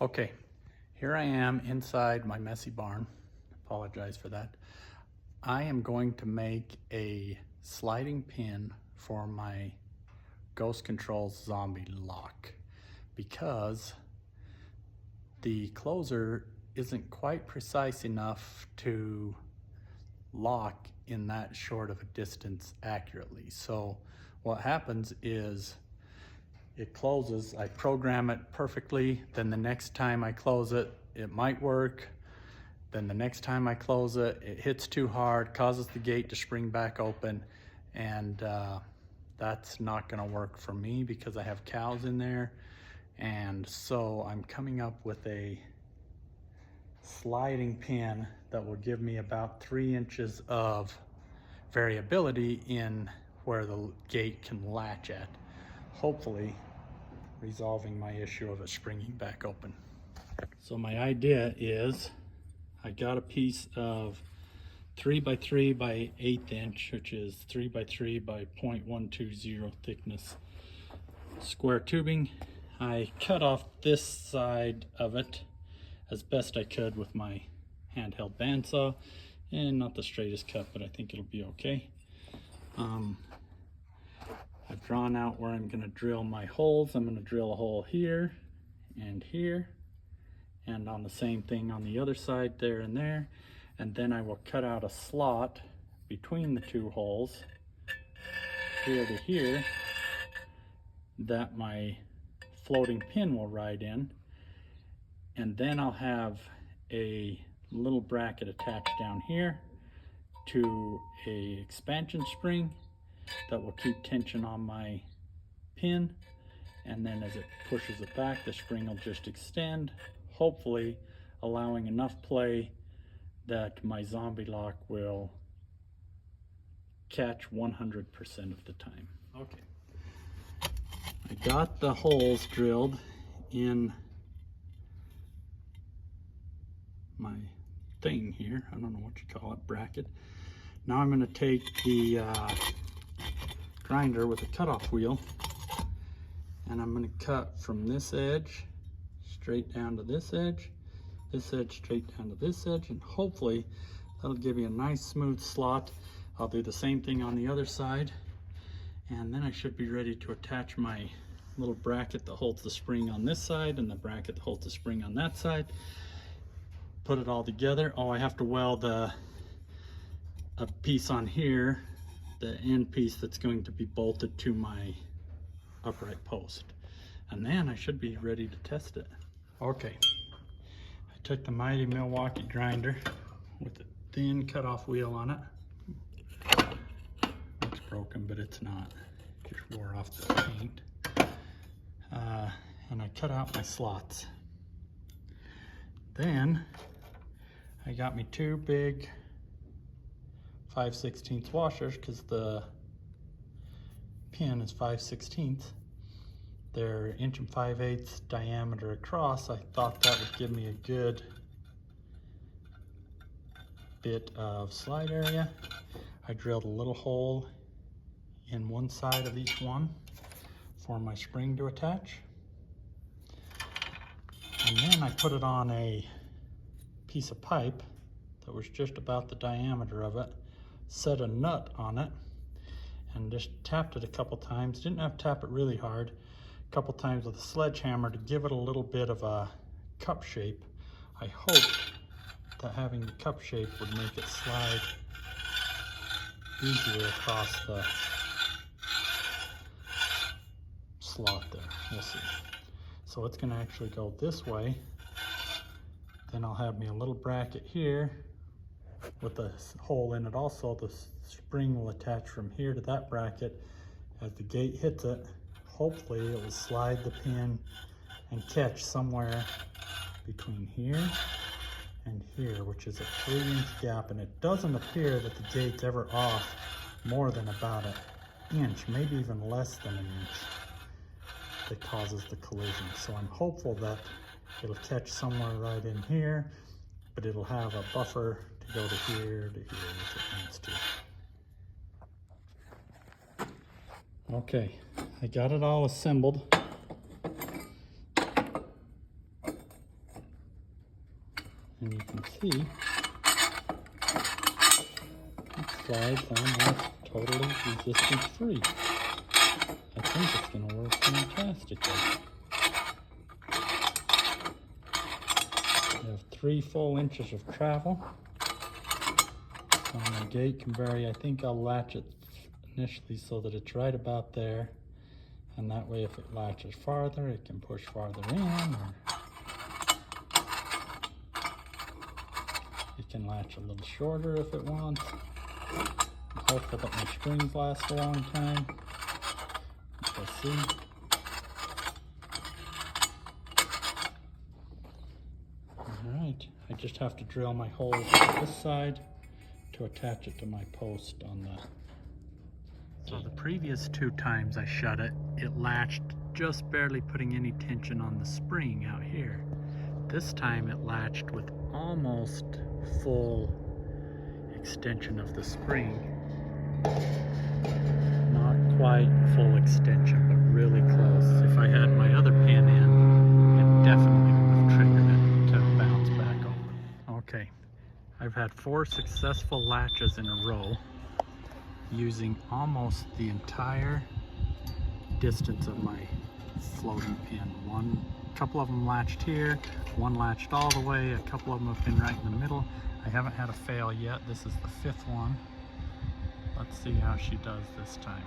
Okay, here I am inside my messy barn. Apologize for that. I am going to make a sliding pin for my Ghost Controls zombie lock because the closer isn't quite precise enough to lock in that short of a distance accurately. So what happens is it closes, I program it perfectly, then the next time I close it, it might work. Then the next time I close it, it hits too hard, causes the gate to spring back open, and that's not gonna work for me because I have cows in there. And so I'm coming up with a sliding pin that will give me about 3 inches of variability in where the gate can latch at, hopefully resolving my issue of it springing back open. So my idea is I got a piece of 3 by 3 by 1/8 inch, which is 3 by 3 by 0.120 thickness square tubing. I cut off this side of it as best I could with my handheld bandsaw, and not the straightest cut, but I think it'll be okay. I've drawn out where I'm going to drill my holes. I'm going to drill a hole here and here, and on the same thing on the other side, there and there. And then I will cut out a slot between the two holes, here to here, that my floating pin will ride in. And then I'll have a little bracket attached down here to a expansion spring that will keep tension on my pin, and then as it pushes it back, the spring will just extend, hopefully allowing enough play that my zombie lock will catch 100% of the time. Okay, I got the holes drilled in my thing here, I don't know what you call it, bracket. Now I'm going to take the grinder with a cutoff wheel, and I'm going to cut from this edge straight down to this edge straight down to this edge, and hopefully that'll give you a nice smooth slot. I'll do the same thing on the other side, and then I should be ready to attach my little bracket that holds the spring on this side and the bracket that holds the spring on that side. Put it all together. Oh, I have to weld a piece on here, the end piece that's going to be bolted to my upright post, and then I should be ready to test it. Okay, I took the mighty Milwaukee grinder with a thin cutoff wheel on it. Looks broken, but it's not. Just wore off the paint. And I cut out my slots. Then I got me 2 big 5/16 washers because the pin is 5/16. They're 1 5/8 diameter across. I thought that would give me a good bit of slide area. I drilled a little hole in one side of each one for my spring to attach. And then I put it on a piece of pipe that was just about the diameter of it, set a nut on it, and just tapped it a couple times. Didn't have to tap it really hard. A couple times with a sledgehammer to give it a little bit of a cup shape. I hoped that having the cup shape would make it slide easier across the slot there. We'll see. So it's going to actually go this way. Then I'll have me a little bracket here with a hole in it also. The spring will attach from here to that bracket. As the gate hits it, hopefully it will slide the pin and catch somewhere between here and here, which is a 3-inch gap, and it doesn't appear that the gate's ever off more than about an inch, maybe even less than an inch, that causes the collision. So I'm hopeful that it'll catch somewhere right in here, but it'll have a buffer to go to here, which it needs to. Okay, I got it all assembled. And you can see it slides almost totally resistance free. I think it's going to work fantastically. You have 3 full inches of travel. So my gate can vary. I think I'll latch it initially so that it's right about there. And that way if it latches farther, it can push farther in, or it can latch a little shorter if it wants. I'm hopeful that my springs last a long time. We'll see. Alright, I just have to drill my hole to this side to attach it to my post on the... So the previous 2 times I shut it, it latched just barely putting any tension on the spring out here. This time it latched with almost full extension of the spring. Not quite full extension, but really close. If I had my other pin in, it definitely would have triggered it to bounce back open. Okay, I've had 4 successful latches in a row using almost the entire distance of my floating pin. A couple of them latched here, one latched all the way, a couple of them have been right in the middle. I haven't had a fail yet. This is the 5th one. Let's see how she does this time.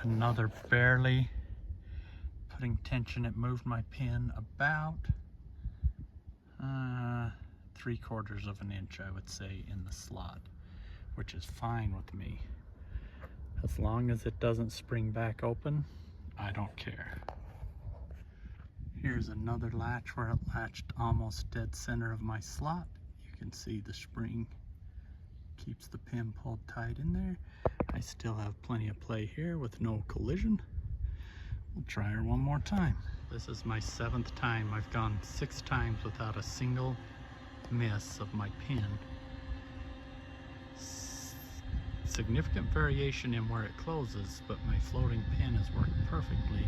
Another barely putting tension. It moved my pin about 3/4 of an inch, I would say, in the slot, which is fine with me. As long as it doesn't spring back open, I don't care. Here's another latch where it latched almost dead center of my slot. You can see the spring keeps the pin pulled tight in there. I still have plenty of play here with no collision. We'll try her one more time. This is my 7th time. I've gone 6 times without a single miss of my pin. Significant variation in where it closes, but my floating pin has worked perfectly.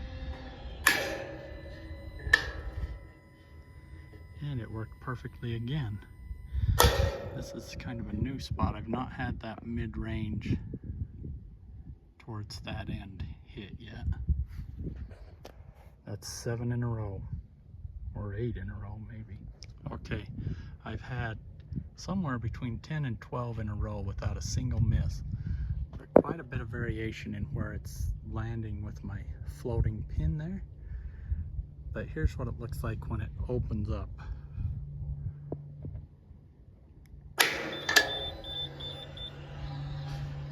And it worked perfectly again. This is kind of a new spot. I've not had that mid-range towards that end hit yet. That's 7 in a row, or 8 in a row maybe. Okay, I've had somewhere between 10 and 12 in a row without a single miss. Quite a bit of variation in where it's landing with my floating pin there. But here's what it looks like when it opens up.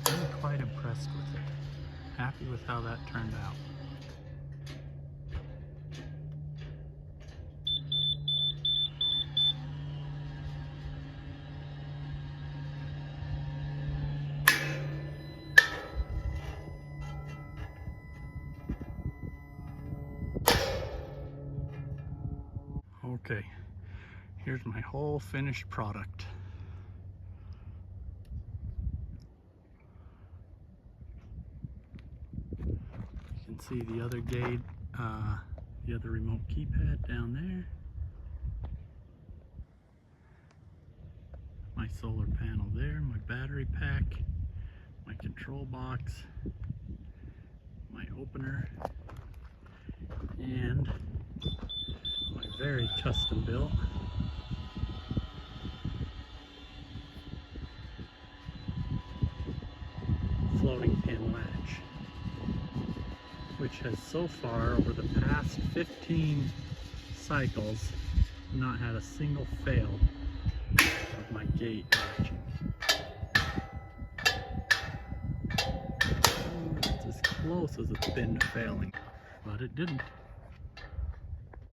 I'm quite impressed with it. Happy with how that turned out. Okay, here's my whole finished product. You can see the other gate, the other remote keypad down there. My solar panel there, my battery pack, my control box, my opener, and my very custom built floating pin latch, which has so far over the past 15 cycles not had a single fail of my gate latching. It's as close as it's been to failing, but it didn't.